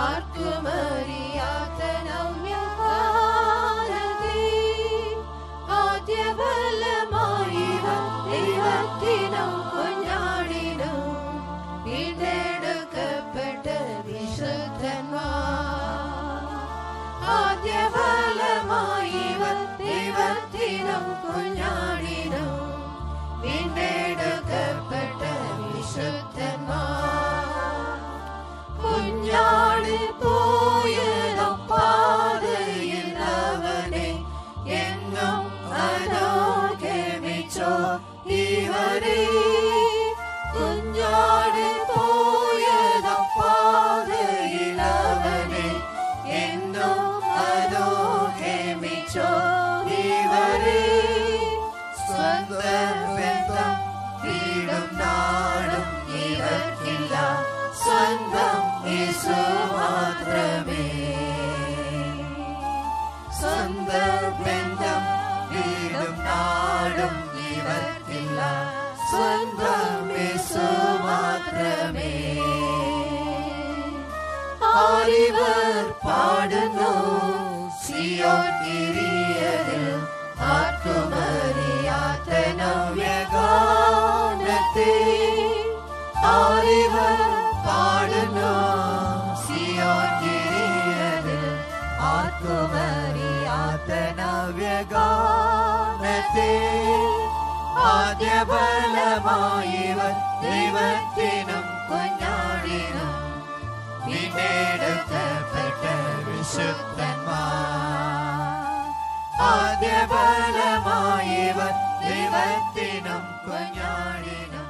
ആർക്കുമറിയാത്ത നവ്യകാലത്തെ ആദ്യഫലമായിവൻ ദൈവത്തിനും കുഞ്ഞാടിനും വീണ്ടെടുക്കപ്പെട്ട വിശുദ്ധന്മാർ. ആദ്യഫലമായിവൻ ദൈവത്തിനും കുഞ്ഞാടിനും വീണ്ടെടുക്കപ്പെട്ട വിശുദ്ധന്മാർ. കുഞ്ഞാട് പോയതും പാതയിൽ അവനെ എങ്ങും അനുഗമിച്ചോ ഇവരെ. കുഞ്ഞാട് പോയതും പാതയിൽ അവനെ എങ്ങും അനുഗമിച്ചോ ഇവരെ. സ്വന്തം ബന്ധം വീടും നാടും ഇവർക്കില്ല, സ്വന്തം യേശു മാത്രമേ. സ്വന്തം ബന്ധം വീടും നാടും ഇവർക്കില്ല, സ്വന്തം യേശു മാത്രമേ. ആരിവർ പാടുന്നു സിയോൻ ഗിരിയതിൽ ആർക്കുമറിയാത്ത നവ്യഗാനത്തെ. ആരിവർ പാടുന്നു സിയോൻ ഗിരിയതിൽ ആർക്കുമറിയാത്ത നവ്യഗാനത്തെ. ആദ്യഫലമായിവൻ ദൈവത്തിനും കുഞ്ഞാടിനും വീണ്ടെടുക്കപ്പെട്ട വിശുദ്ധന്മാർ. ആദ്യഫലമായിവൻ ദൈവത്തിനും കുഞ്ഞാടിനും